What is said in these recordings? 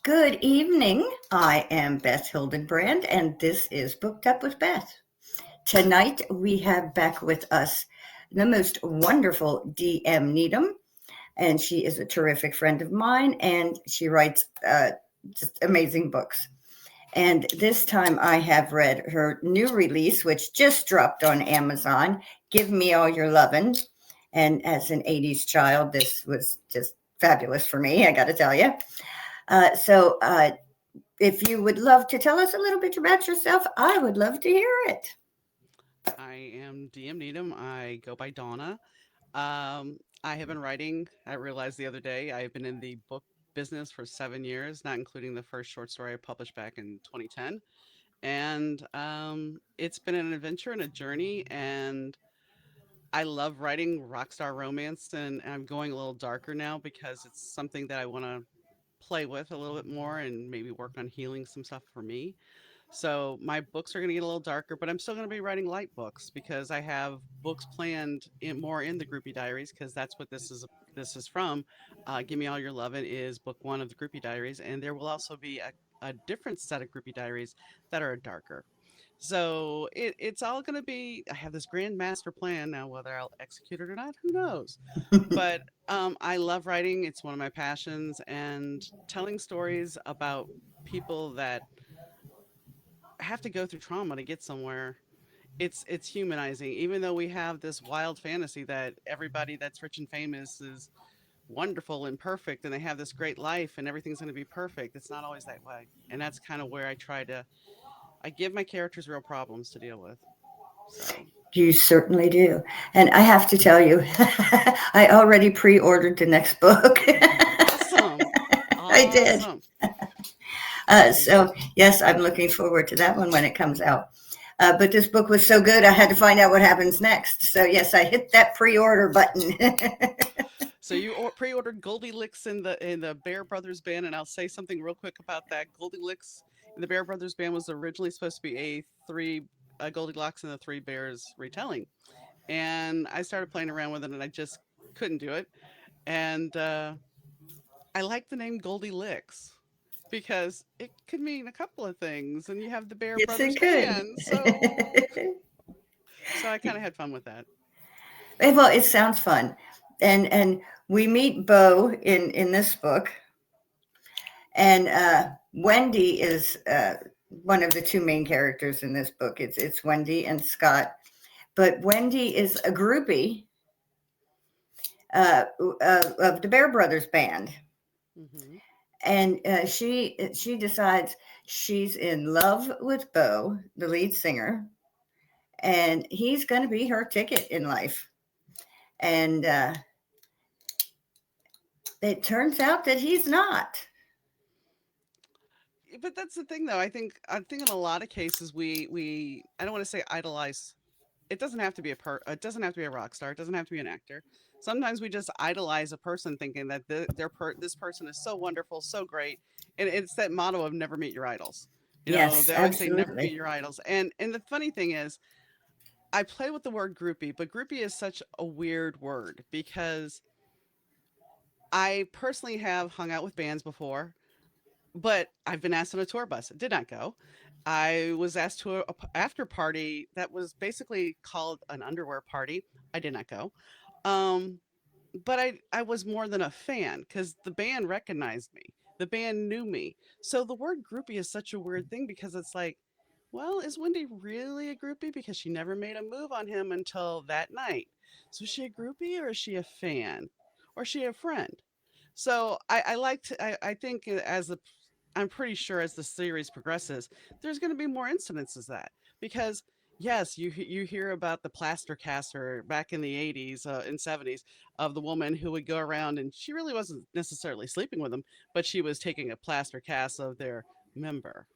Good evening. I am Beth Hildenbrand, and this is Booked Up with Beth. Tonight we have back with us the most wonderful DM Needom, and she is a terrific friend of mine, and she writes just amazing books. And this time I have read her new release, which just dropped on Amazon, Give Me All Your Lovin'. And as an 80s child, this was just fabulous for me, I got to tell you. So, if you would love to tell us a little bit about yourself, I would love to hear it. I am DM Needom. I go by Donna. I have been writing. I realized the other day I have been in the book business for 7 years, not including the first short story I published back in 2010. And it's been an adventure and a journey. And I love writing rock star romance. And I'm going a little darker now because it's something that I want to play with a little bit more and maybe work on healing some stuff for me. So my books are going to get a little darker, but I'm still going to be writing light books because I have books planned more in the Groupie Diaries because that's what this is from. Give Me All Your Lovin' is book one of the Groupie Diaries, and there will also be a different set of Groupie Diaries that are darker. So it's all going to be. I have this grand master plan now. Whether I'll execute it or not, who knows? But I love writing. It's one of my passions, and telling stories about people that have to go through trauma to get somewhere. It's humanizing. Even though we have this wild fantasy that everybody that's rich and famous is wonderful and perfect and they have this great life and everything's going to be perfect, it's not always that way. And that's kind of where I give my characters real problems to deal with. So You certainly do. And I have to tell you, I already pre ordered the next book. awesome. I did. Awesome. So, yes, I'm looking forward to that one when it comes out. But this book was so good, I had to find out what happens next. So, yes, I hit that pre order button. So you pre-ordered Goldilocks in the Bear Brothers band, and I'll say something real quick about that. Goldilocks in the Bear Brothers band was originally supposed to be a Goldilocks and the Three Bears retelling, and I started playing around with it, and I just couldn't do it. And I like the name Goldilocks because it could mean a couple of things, and you have the Bear Yes, it Brothers could. band, so I kind of had fun with that. Well, it sounds fun. And we meet Bo in this book, and Wendy is one of the two main characters in this book. It's Wendy and Scott, but Wendy is a groupie of the Bear Brothers band, Hmm. and she decides she's in love with Bo, the lead singer, and he's going to be her ticket in life. And it turns out that he's not. But that's the thing, though. I think in a lot of cases we I don't want to say idolize. It doesn't have to be it doesn't have to be a rock star. It doesn't have to be an actor. Sometimes we just idolize a person, thinking that this person is so wonderful, so great, and it's that motto of never meet your idols. Yes, They always say never meet absolutely. your idols, and the funny thing is, I play with the word groupie, but groupie is such a weird word because I personally have hung out with bands before. But I've been asked on a tour bus. Did not go. I was asked to after party that was basically called an underwear party. I did not go. Um, but I was more than a fan because the band recognized me. The band knew me. So the word groupie is such a weird thing because it's like, well, is Wendy really a groupie because she never made a move on him until that night? So is she a groupie or is she a fan? Or is she a friend? So I like to I think I'm pretty sure as the series progresses, there's going to be more incidences of that because yes, you hear about the plaster caster back in the 80s and 70s of the woman who would go around and she really wasn't necessarily sleeping with them, but she was taking a plaster cast of their member.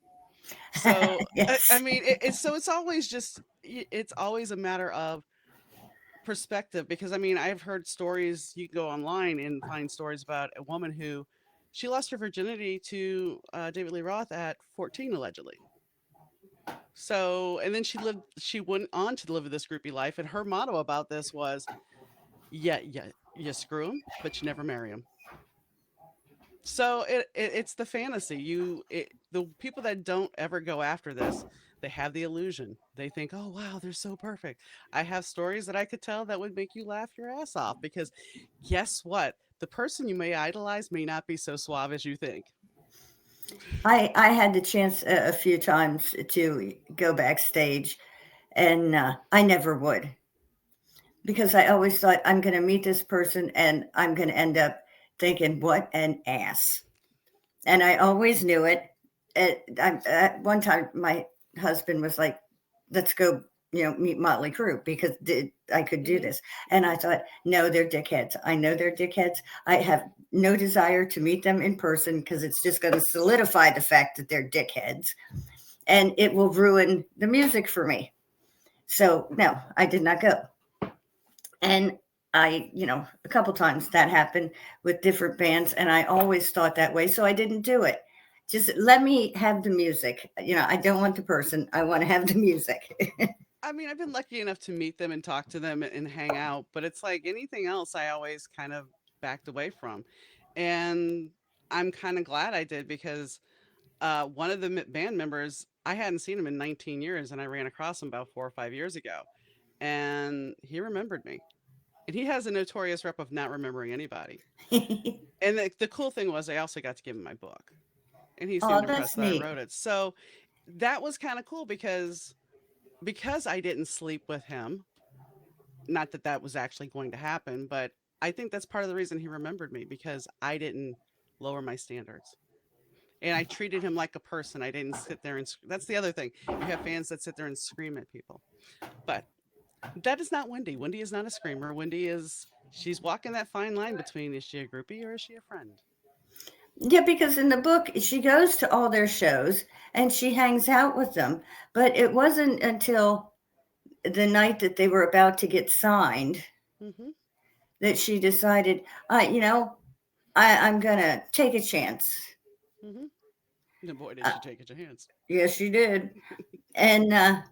So I Yes. mean, it's always it's always a matter of perspective because I mean I've heard stories. You can go online and find stories about a woman who she lost her virginity to David Lee Roth at 14 allegedly. So and then she went on to live this groupie life, and her motto about this was, yeah, you screw him, but you never marry him. So it's the fantasy. The people that don't ever go after this, they have the illusion. They think, "Oh wow, they're so perfect." I have stories that I could tell that would make you laugh your ass off because guess what? The person you may idolize may not be so suave as you think. I had the chance a few times to go backstage, and I never would because I always thought I'm going to meet this person and I'm going to end up thinking, what an ass. And I always knew it. At one time, my husband was like, let's go, meet Motley Crue because I could do Hmm. this. And I thought, no, they're dickheads. I know they're dickheads. I have no desire to meet them in person because it's just going to solidify the fact that they're dickheads and it will ruin the music for me. So, no, I did not go. And a couple times that happened with different bands, and I always thought that way. So I didn't do it. Just let me have the music. I don't want the person. I want to have the music. I mean, I've been lucky enough to meet them and talk to them and hang out, but it's like anything else I always kind of backed away from. And I'm kind of glad I did because one of the band members, I hadn't seen him in 19 years, and I ran across him about 4 or 5 years ago, and he remembered me. And he has a notorious rep of not remembering anybody. And the cool thing was, I also got to give him my book, and he seemed Oh, impressed that's that I neat. wrote it. So that was kind of cool because I didn't sleep with him. Not that that was actually going to happen, but I think that's part of the reason he remembered me because I didn't lower my standards. And I treated him like a person. I didn't sit there and that's the other thing. You have fans that sit there and scream at people. But that is not Wendy. Wendy is not a screamer. Wendy is she's walking that fine line between is she a groupie or is she a friend? Yeah, because in the book, she goes to all their shows and she hangs out with them. But it wasn't until the night that they were about to get signed Mhm. that she decided, I'm going to take a chance. Mhm. And boy did Uh, she take a chance. yes, she did. And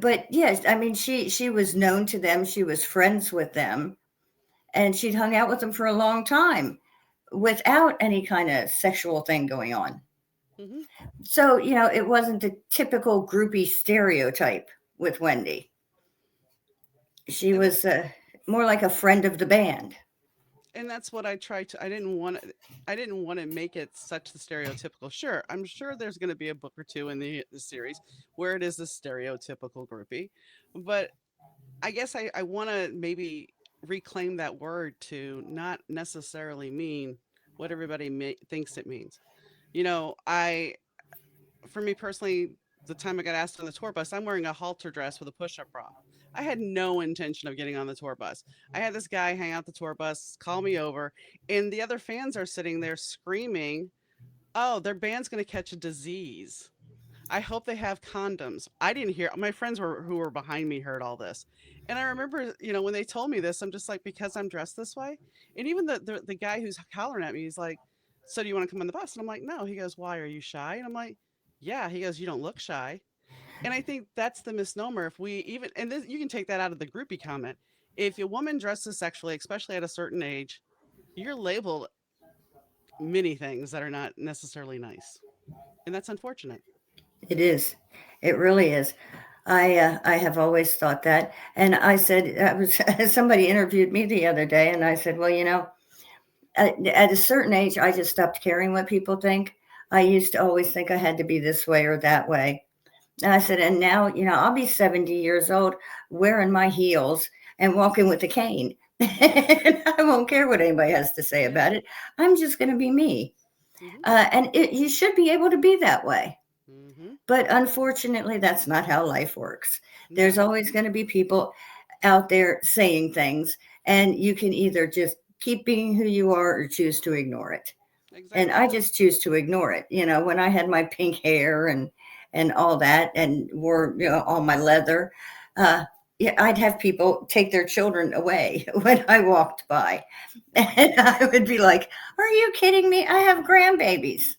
but yes, I mean she was known to them. She was friends with them, and she'd hung out with them for a long time without any kind of sexual thing going on. Mhm. So it wasn't the typical groupie stereotype with Wendy. She And was more like a friend of the band. that's what I tried to I didn't want to make it such the stereotypical. Sure, I'm sure there's going to be a book or two in the series where it is the stereotypical groupie, but I guess I want to maybe reclaim that word to not necessarily mean what everybody thinks it means. I for me personally, the time I got asked on the tour bus, I'm wearing a halter dress with a push-up bra. I had no intention of getting on the tour bus. I had this guy hang out the tour bus, call me over, and the other fans are sitting there screaming, "Oh, their band's going to catch a disease. I hope they have condoms." I didn't hear. My friends who were behind me heard all this. And I remember, when they told me this, I'm just like, because I'm dressed this way. And even the guy who's hollering at me, he's like, "So do you want to come on the bus?" And I'm like, "No." He goes, "Why? Are you shy?" And I'm like, "Yeah." He goes, "You don't look shy." And I think that's the misnomer. If we even, and this, you can take that out of the groupie comment. If a woman dresses sexually, especially at a certain age, you're labeled many things that are not necessarily nice. And that's unfortunate. It is. It really is. I have always thought that, and I said I was somebody interviewed me the other day, and I said, well, at a certain age, I just stopped caring what people think. I used to always think I had to be this way or that way. And I said, and now, I'll be 70 years old wearing my heels and walking with a cane. And I won't care what anybody has to say Yeah. about it. I'm just going to be me. Hmm. You should be able to be that way. Hmm. But unfortunately, that's not how life works. There's No. always going to be people out there saying things, and you can either just keep being who you are or choose to ignore it. And I Exactly. just choose to ignore it. When I had my pink hair and all that, and wore all my leather, uh, yeah, I'd have people take their children away when I walked by, and I would be like, "Are you kidding me? I have grandbabies."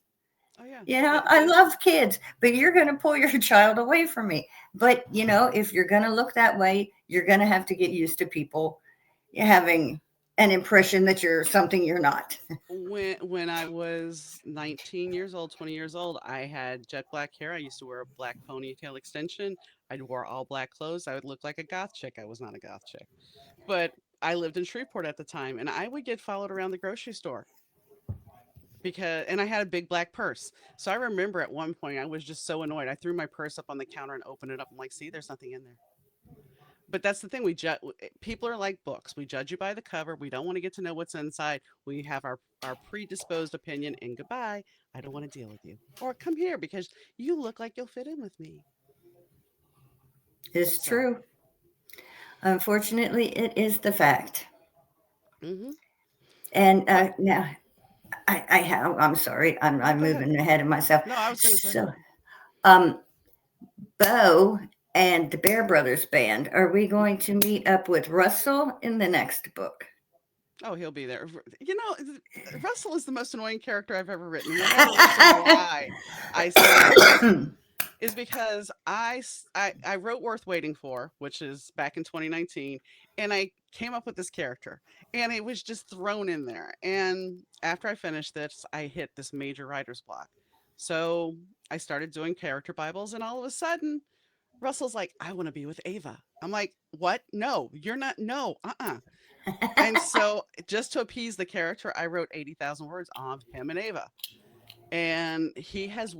Oh yeah. I love kids, but you're going to pull your child away from me. But, if you're going to look that way, you're going to have to get used to people having an impression that you're something you're not. When I was 19 years old, 20 years old, I had jet black hair. I used to wear a black ponytail extension. I wore all black clothes. I would look like a goth chick. I was not a goth chick. But I lived in Shreveport at the time, and I would get followed around the grocery store and I had a big black purse. So I remember at one point I was just so annoyed. I threw my purse up on the counter and opened it up. I'm like, "See, there's nothing in there." But that's the thing. We judge people are like books. We judge you by the cover. We don't want to get to know what's inside. We have our predisposed opinion, and goodbye. I don't want to deal with you. Or come here because you look like you'll fit in with me. It's So, true. Unfortunately, it is the fact. hmm And but now I have. I'm sorry. no, I'm go ahead. moving ahead of myself. No, I was going to say. So, um, Bo and the Bear Brothers band. Are we going to meet up with Russell in the next book? Oh, he'll be there. Russell is the most annoying character I've ever written. And another reason why I say this is because I wrote Worth Waiting For, which is back in 2019, and I came up with this character, and it was just thrown in there. And after I finished this, I hit this major writer's block. So I started doing character Bibles, and all of a sudden, Russell's like, I want to be with Ava. I'm like, what? No, you're not. No, And so, just to appease the character, I wrote 80,000 words of him and Ava, and he has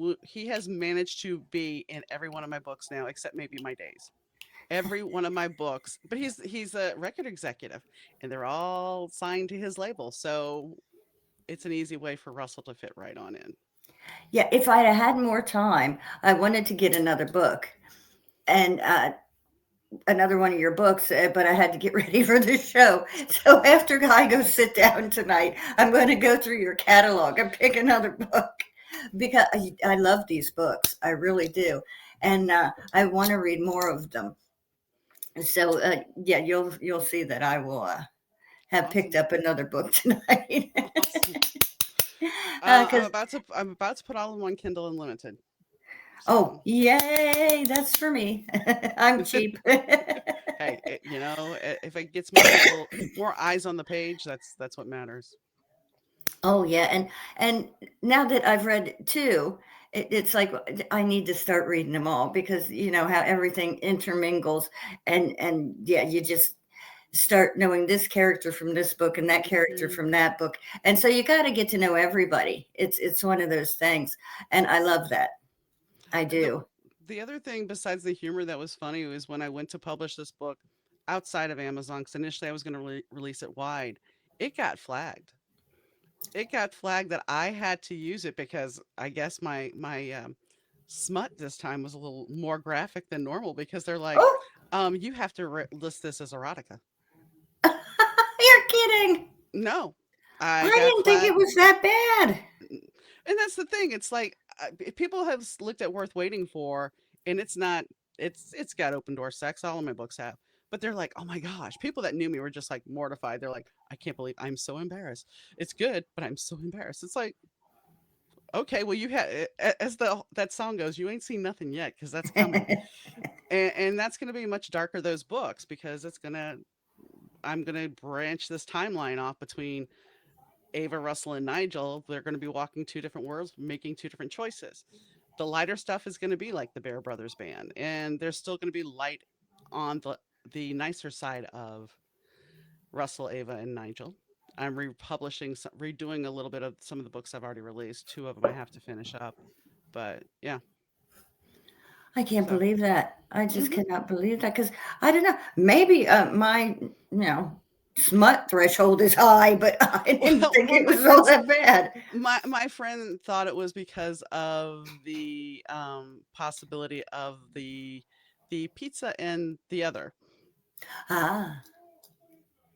managed to be in every one of my books now, except maybe my days. Every one of my books, but he's a record executive, and they're all signed to his label, so it's an easy way for Russell to fit right on in. Yeah, if I'd have had more time, I wanted to get another book and another one of your books, but I had to get ready for the show. So after I go sit down tonight, I'm going to go through your catalog and pick another book because I love these books. I really do. And I want to read more of them. So yeah, you'll see that I will have picked Awesome, up another book tonight. awesome. Because I'm about to put all in one Kindle Unlimited. oh So yay, that's for me. I'm cheap. hey, if it gets more people, more eyes on the page, that's what matters. Oh yeah, and now that I've read two, it's like I need to start reading them all because you know how everything intermingles, and yeah, you just start knowing this character from this book and that character hmm from that book, and so you got to get to know everybody. It's one of those things, and I love that. I The do. the other thing besides the humor that was funny was when I went to publish this book outside of Amazon, because initially I was going to release it wide. It got flagged. It got flagged that I had to use it because I guess my smut this time was a little more graphic than normal because they're like, Oh, you have to list this as erotica. you're kidding! No, I I got didn't think it flagged. was that bad. And that's the thing. It's like people have looked at Worth Waiting For, and it's not. It's got open door sex. All of my books have. But they're like, oh my gosh. People that knew me were just like mortified. They're like, I can't believe I'm so embarrassed. It's good, but I'm so embarrassed. It's like, okay, well, you had as the that song goes, you ain't seen nothing yet because that's coming, and that's going to be much darker those books because it's gonna. I'm gonna branch this timeline off between Ava, Russell, and Nigel. They're going to be walking two different worlds, making two different choices. The lighter stuff is going to be like the Bear Brothers band, and there's still going to be light on the nicer side of Russell, Ava, and Nigel. I'm republishing, redoing a little bit of some of the books I've already released. Two of them I have to finish up, but yeah. I can't So, believe that. I just hmm cannot believe that because I don't know. Maybe my smut threshold is high, but I didn't think well, it was all that bad. my friend thought it was because of the possibility of the pizza and the other. Ah,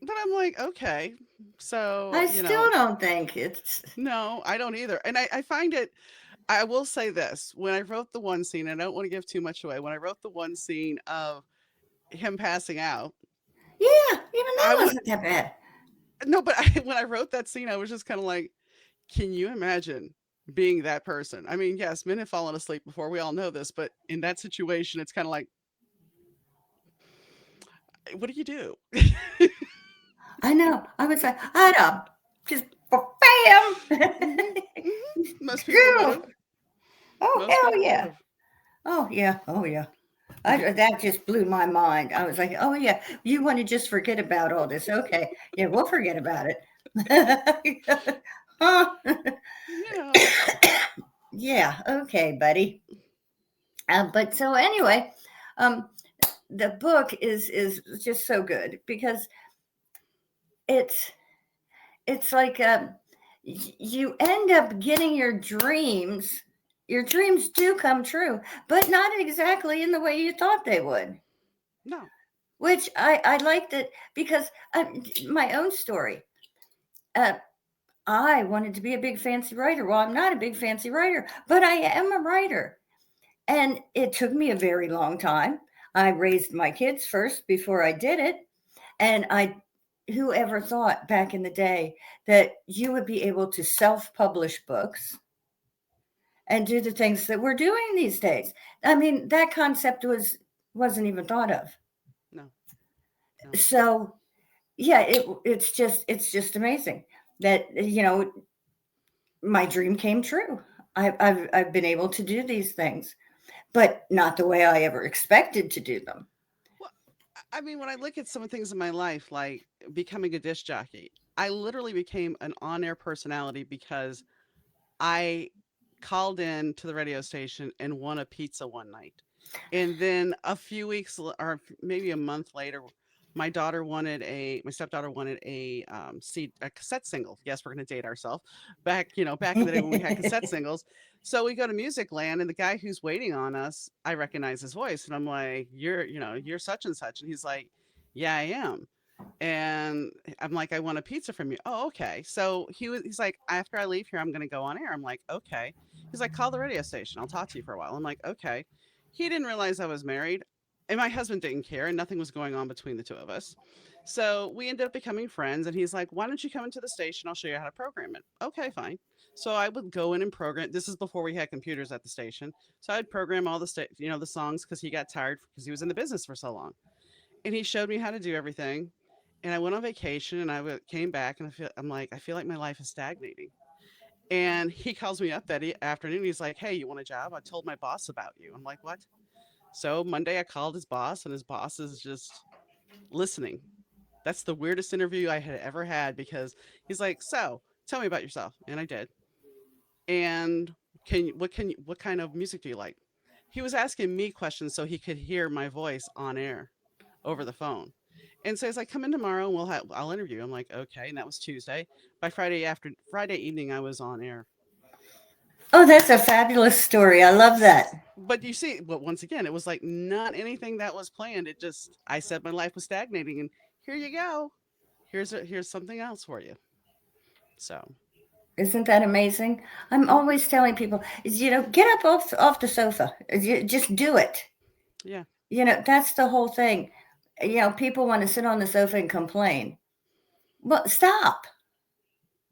But I'm like, okay. So, I still don't think it's. no, I don't either. And I find it, I will say this when I wrote the one scene, I don't want to give too much away. When I wrote the one scene of him passing out, Yeah, even that I would, wasn't that bad. no, but when I wrote that scene, I was just kind of like, can you imagine being that person? I mean, yes, men have fallen asleep before. We all know this, but in that situation, it's kind of like, what do you do? I know. I was like, I'd just bam. Hmm. Hmm. Most people would Phew. have. Oh Most hell people would yeah. have. Oh yeah. Oh yeah. That just blew my mind. I was like, oh yeah, you want to just forget about all this? Okay, yeah, we'll forget about it. Huh? Yeah. Yeah. Okay, buddy. But so anyway, um, the book is just so good because it's it's like you end up getting your dreams. Your dreams do come true, but not exactly in the way you thought they would. No. Which I liked it because my own story. Uh, I wanted to be a big fancy writer. Well, I'm not a big fancy writer, but I am a writer. And it took me a very long time. I raised my kids first before I did it. And whoever thought back in the day that you would be able to self publish books and do the things that we're doing these days? I mean, that concept wasn't even thought of. No. No. So yeah, it's just amazing that my dream came true. I've been able to do these things, but not the way I ever expected to do them. Well, I mean, when I look at some of the things in my life, like becoming a disc jockey, I literally became an on-air personality because I called in to the radio station and won a pizza one night. And then a few weeks or maybe a month later, my stepdaughter wanted a cassette single. Yes, we're going to date ourselves. Back in the day when we had cassette singles. So we go to Music Land and the guy who's waiting on us, I recognize his voice and I'm like, you're such and such. And he's like, yeah, I am. And I'm like, I want a pizza from you. Oh, okay. So he's like, after I leave here, I'm gonna go on air. I'm like, okay. He's like, call the radio station. I'll talk to you for a while. I'm like, okay. He didn't realize I was married, and my husband didn't care, and nothing was going on between the two of us. So we ended up becoming friends, and he's like, why don't you come into the station? I'll show you how to program it. Okay, fine. So I would go in and program. This is before we had computers at the station. So I'd program all the songs because he got tired because he was in the business for so long, and he showed me how to do everything. And I went on vacation and came back and I feel like my life is stagnating. And he calls me up that afternoon. He's like, hey, you want a job? I told my boss about you. I'm like, what? So Monday I called his boss and his boss is just listening. That's the weirdest interview I had ever had because he's like, so tell me about yourself. And I did. And what kind of music do you like? He was asking me questions so he could hear my voice on air over the phone. And so he's like, come in tomorrow and I'll interview you. I'm like, okay. And that was Tuesday. By Friday evening, I was on air. Oh, that's a fabulous story. I love that. But you see, but once again, it was like not anything that was planned. I said my life was stagnating and here you go. Here's something else for you. So Isn't that amazing? I'm mhm, always telling people, get up off the sofa. Just do it. yeah. That's the whole thing. People want to sit on the sofa and complain. Well, stop.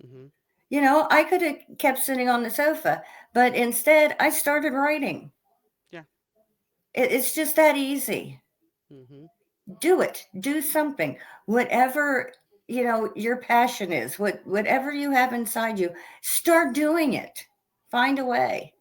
Hmm. I could have kept sitting on the sofa, but instead I started writing. Yeah. It's just that easy. Hmm. Do it. Do something. Whatever, your passion is, whatever you have inside you, start doing it. Find a way.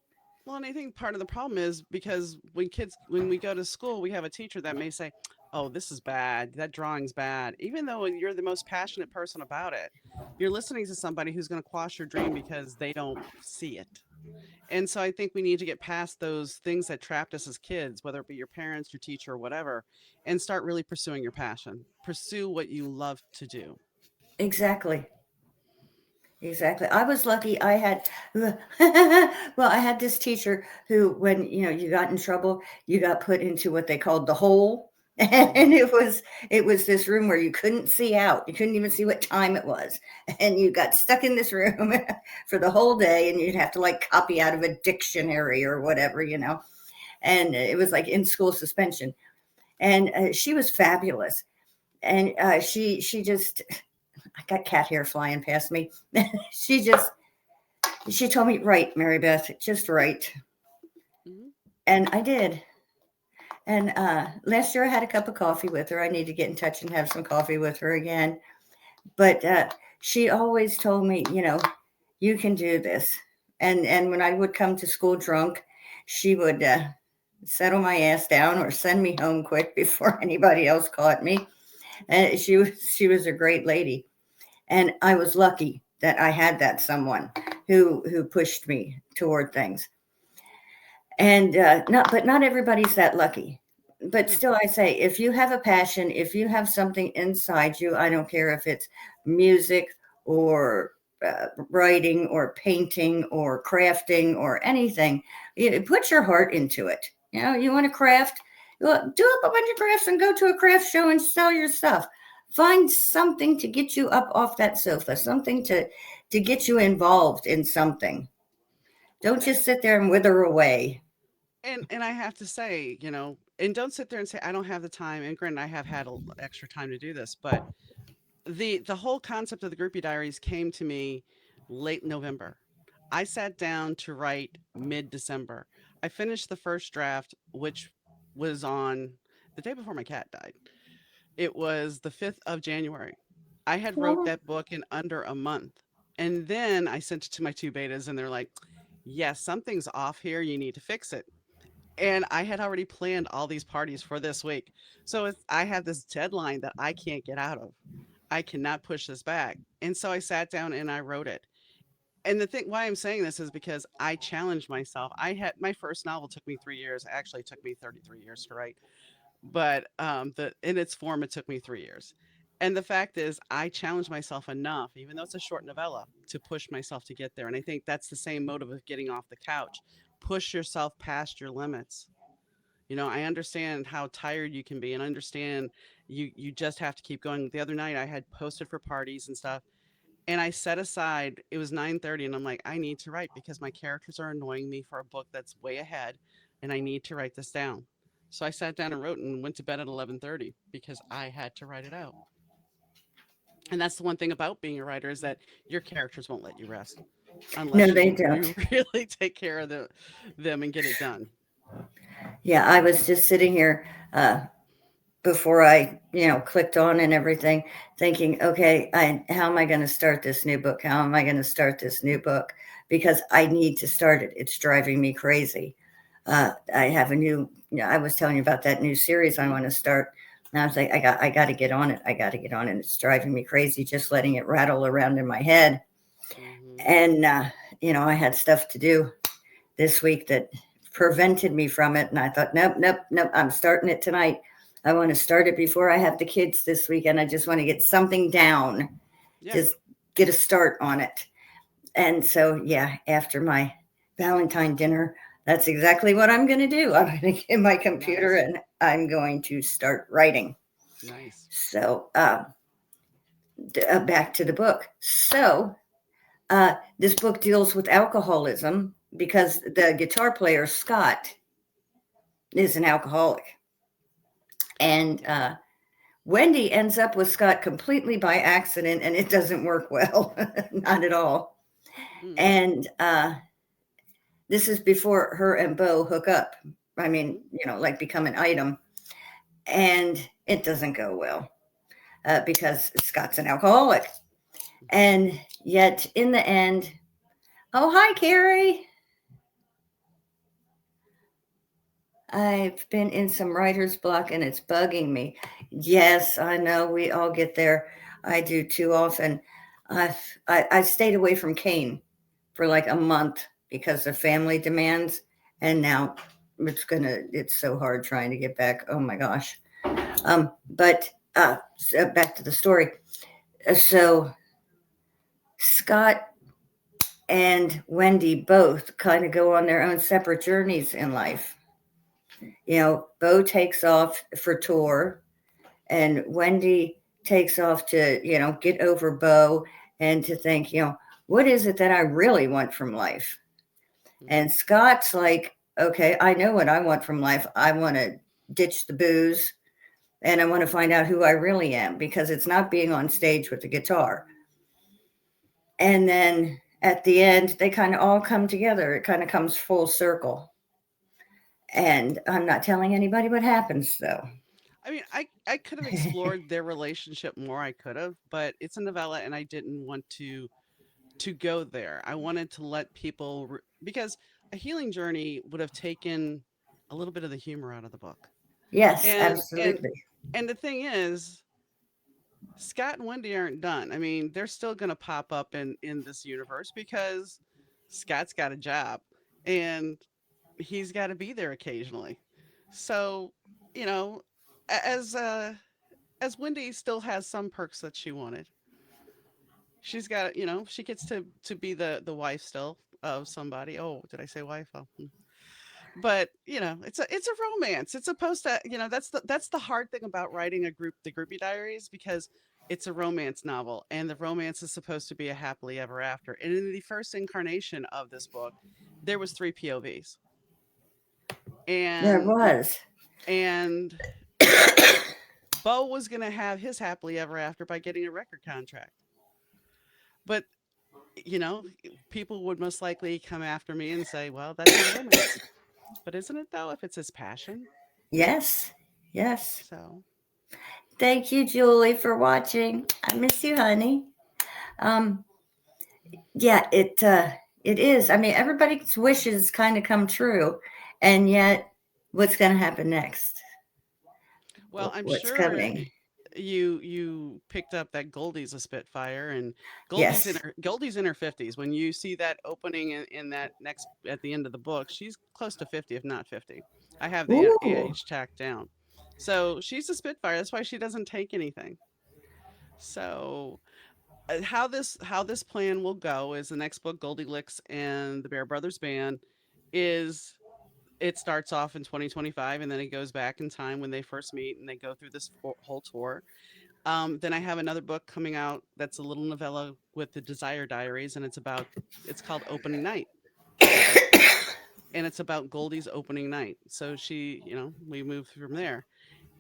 Well, and I think part of the problem is because when we go to school, we have a teacher that may say, "Oh, this is bad. That drawing's bad." Even though you're the most passionate person about it, you're listening to somebody who's going to quash your dream because they don't see it. And so I think we need to get past those things that trapped us as kids, whether it be your parents, your teacher, or whatever, and start really pursuing your passion. Pursue what you love to do. Exactly. Exactly. I was lucky. I had, well, I had this teacher who, when you got in trouble, you got put into what they called the hole, Hmm. and it was this room where you couldn't see out. You couldn't even see what time it was, and you got stuck in this room for the whole day, and you'd have to like copy out of a dictionary or whatever. And it was like in school suspension. And she was fabulous, and she just I got cat hair flying past me. she just she told me, right, Mary Beth, just right. Hmm. And I did. And last year I had a cup of coffee with her. I need to get in touch and have some coffee with her again. But she always told me, you can do this. And when I would come to school drunk, she would settle my ass down or send me home quick before anybody else caught me. And she was a great lady, and I was lucky that I had that someone who pushed me toward things. And not everybody's that lucky. But No. still, I say, if you have a passion, if you have something inside you, I don't care if it's music or writing or painting or crafting or anything, you put your heart into it. You want to craft, well, do up a bunch of crafts and go to a craft show and sell your stuff. Find something to get you up off that sofa, something to get you involved in something. Don't And just sit there and wither away. and I have to say, and don't sit there and say I don't have the time. And granted, I have had extra time to do this, but the whole concept of the groupie diaries came to me late November. I sat down to write mid December. I finished the first draft, which was on the day before my cat died. It was the 5th of January. I had wrote Well, that book in under a month. And then I sent it to my two betas and they're like, "Yes, something's off here. You need to fix it." And I had already planned all these parties for this week. So I had this deadline that I can't get out of. I cannot push this back. And so I sat down and I wrote it. And the thing why I'm saying this is because I challenged myself. I had my first novel took me 3 years. Actually, it took me 33 years to write. But the in its form it took me 3 years. And the fact is I challenged myself enough, even though it's a short novella, to push myself to get there. And I think that's the same motive of getting off the couch. Push yourself past your limits. I understand how tired you can be and understand you just have to keep going. The other night I had posted for parties and stuff and I set aside it was 9:30 and I'm like I need to write because my characters are annoying me for a book that's way ahead and I need to write this down. So I sat down and wrote and went to bed at 11:30 because I had to write it out. And that's the one thing about being a writer is that your characters won't let you rest no, unless they you don't. really take care of them and get it done. Yeah, I was just sitting here before I, clicked on and everything, thinking, okay, how am I going to start this new book? How am I going to start this new book? Because I need to start it. It's driving me crazy. I have a new, I was telling you about that new series I Mhm. want to start. And I was like, I got to get on it. I got to get on it. It's driving me crazy just letting it rattle around in my head. Mhm. And, I had stuff to do this week that prevented me from it. And I thought, nope, nope, nope, I'm starting it tonight. I want to start it before I have the kids this weekend. I just want to get something down, Yeah. just get a start on it. And so, yeah, after my Valentine dinner, that's exactly what I'm going to do. I'm going to get my computer Nice. and I'm going to start writing. Nice. So, back to the book. So, this book deals with alcoholism because the guitar player, Scott, is an alcoholic. And Yeah. Wendy ends up with Scott completely by accident, and it doesn't work well, not at all. Mm. And this is before her and Bo hook up. I mean, Mhm. like become an item, and it doesn't go well because Scott's an alcoholic. Mhm. And yet, in the end, oh, hi, Carrie. I've been in some writer's block and it's bugging me. Yes, I know we all get there. I do too often. I stayed away from Kane for like a month because of family demands, and now it's so hard trying to get back. Oh my gosh. But so back to the story. So Scott and Wendy both kind of go on their own separate journeys in life. Bo takes off for tour, and Wendy takes off to, get over Bo and to think, what is it that I really want from life? And Mhm. Scott's like, okay, I know what I want from life. I want to ditch the booze and I want to find out who I really am because it's not being on stage with the guitar. And then at the end, they kind of all come together. It kind of comes full circle. And I'm not telling anybody what happens though. I mean, I could have explored their relationship more. I could have, but it's a novella, and I didn't want to go there. I wanted to let people because a healing journey would have taken a little bit of the humor out of the book. Yes, And and absolutely. and the thing is, Scott and Wendy aren't done. I mean, they're still going to pop up in this universe because Scott's got a job and he's got to be there occasionally. So, you know, as as Wendy still has some perks that she wanted. She's got, she gets to be the wife still of somebody. Oh, did I say wife? Oh, but it's a romance. It's supposed to, that's the hard thing about writing the groupie diaries, because it's a romance novel and the romance is supposed to be a happily ever after. And in the first incarnation of this book, there was three POVs, There and was. and Bo was going to have his happily ever after by getting a record contract. But you know, people would most likely come after me and say, well, that's not romance. But isn't it though, if it's his passion? Yes. Yes. So, Thank you, Julie, for watching. I miss you, honey. Um, yeah, it is. I mean, everybody's wishes kind of come true, and yet, what's going to happen next? well, I'm What's sure coming? you picked up that Goldie's a Spitfire, and Yes. Goldie's in her 50s. When you see that opening in that next at the end of the book, she's close to 50, if not 50. I have the Ooh. age tacked down. So she's a Spitfire. That's why she doesn't take anything. So how this plan will go is the next book, Goldilocks and the Bear Brothers Band, is it starts off in 2025 and then it goes back in time when they first meet and they go through this whole tour. Then I have another book coming out that's a little novella with the Desire Diaries, and it's called Opening Night, and it's about Goldie's opening night. So we move from there.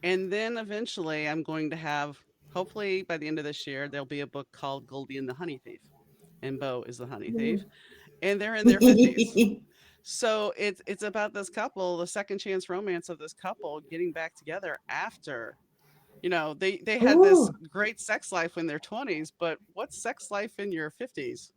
And then eventually I'm going to have, hopefully by the end of this year, there'll be a book called Goldie and the Honey Thief. And Bo is the honey thief. And they're in their 50s. So it's about this couple, the second chance romance of this couple getting back together after, they had this Ooh. great sex life in their 20s, but what's sex life in your 50s?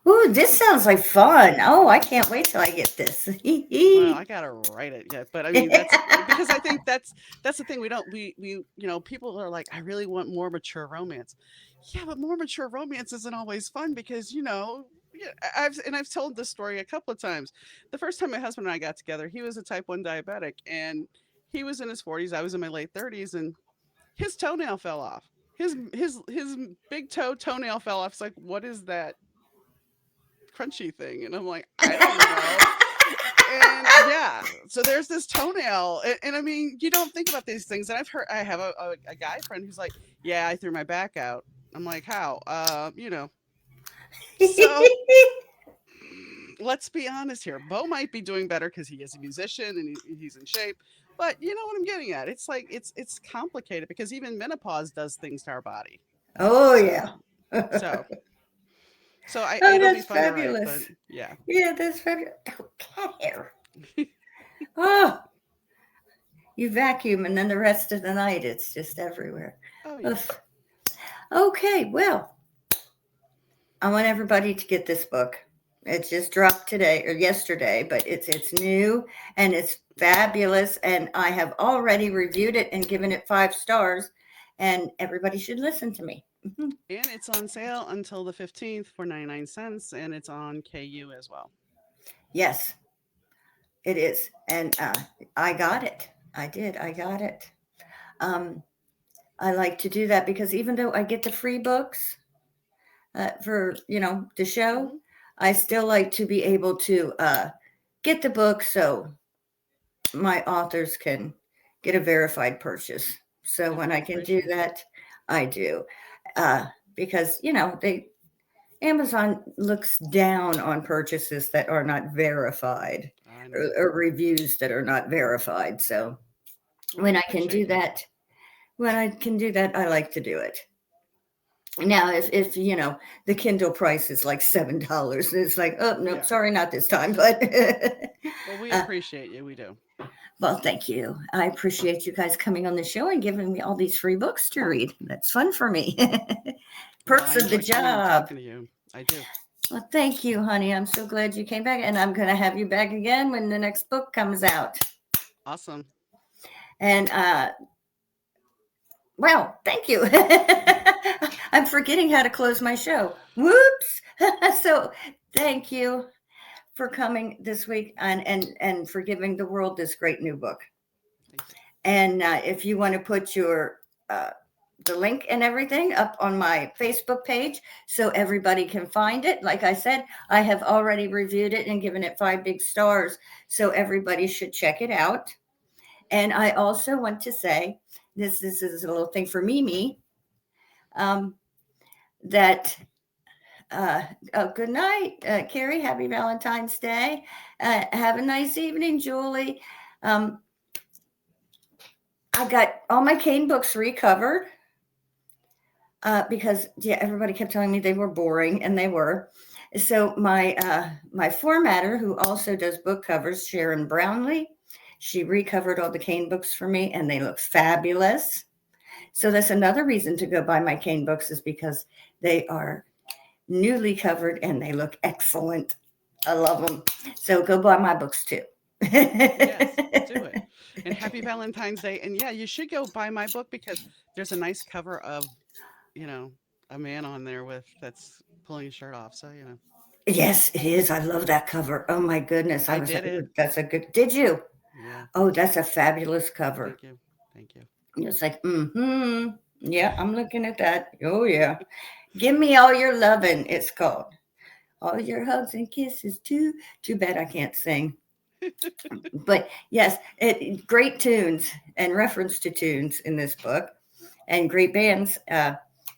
Ooh, this sounds like fun. Oh, I can't wait till I get this. Well, I gotta write it yet, but I mean that's because I think that's the thing. We don't we people are like, I really want more mature romance. Yeah, but more mature romance isn't always fun because yeah, I've told this story a couple of times. The first time my husband and I got together, he was a type 1 diabetic and he was in his 40s, I was in my late 30s, and his toenail fell off. His big toenail fell off. It's like, what is that crunchy thing? And I'm like, I don't know. And yeah, so there's this toenail, and I mean, you don't think about these things. And I have a guy friend who's like, yeah, I threw my back out. I'm like, how? So let's be honest here. Bo might be doing better because he is a musician and he's in shape. But you know what I'm getting at? It's like it's complicated because even menopause does things to our body. Oh yeah. So Oh, so it'll be that's fun to write. But fabulous. yeah. Yeah, that's fabulous. Oh, cat hair. Oh, you vacuum and then the rest of the night it's just everywhere. Oh Ugh. yeah. Okay, well, I want everybody to get this book. It just dropped today or yesterday, but it's new and it's fabulous. And I have already reviewed it and given it 5 stars. And everybody should listen to me. And it's on sale until the 15th for 99 cents, and it's on KU as well. Yes, it is. And I got it. I did. I got it. Um, I like to do that because even though I get the free books for the show, Hmm. I still like to be able to get the book so my authors can get a verified purchase. So And when we I can do appreciate that. that, I do. Because they Amazon looks down on purchases that are not verified, I know. or reviews that are not verified. So Well, we when I can appreciate do you. that, I like to do it. Now, if the Kindle price is like $7, it's like, oh no, Yeah. sorry, not this time. But Well, we uh, appreciate you. We do. Well, thank you. I appreciate you guys coming on the show and giving me all these free books to read. That's fun for me. Well, Perks I of the enjoy coming and job. talking to you. I do. Well, thank you, honey. I'm so glad you came back, and I'm going to have you back again when the next book comes out. Awesome. And well, thank you. I'm forgetting how to close my show. Whoops. So, thank you for coming this week and for giving the world this great new book. Thank you. And if you want to put your the link and everything up on my Facebook page so everybody can find it. Like I said, I have already reviewed it and given it 5 big stars, so everybody should check it out. And I also want to say this is a little thing for Mimi, that good night, Carrie. Happy Valentine's Day. Have a nice evening, Julie. I got all my cane books recovered because yeah, everybody kept telling me they were boring, and they were. So my formatter, who also does book covers, Sharon Brownlee, she recovered all the cane books for me, and they look fabulous. So that's another reason to go buy my cane books, is because they are newly covered and they look excellent. I love them. So go buy my books too. Yes, do it. And happy Valentine's Day. And yeah, you should go buy my book because there's a nice cover of, you know, a man on there with that's pulling his shirt off. So, Yes, it is. I love that cover. Oh my goodness. I I was like, did it. "Ooh, that's a good." Did you? Yeah. Oh, that's a fabulous cover. Thank you. Thank you. It's like, yeah, I'm looking at that. Oh yeah. Give me all your lovin', it's called. All your hugs and kisses too. Too bad I can't sing. But yes, great tunes and reference to tunes in this book, and great bands.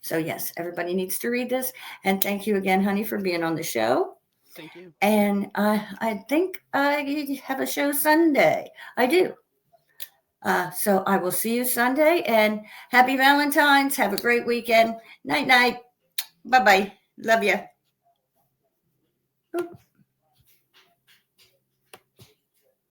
So yes, everybody needs to read this. And thank you again, honey, for being on the show. Thank you. And I think I have a show Sunday. I do. So I will see you Sunday. And happy Valentine's. Have a great weekend. Night, night. Bye bye. Love you.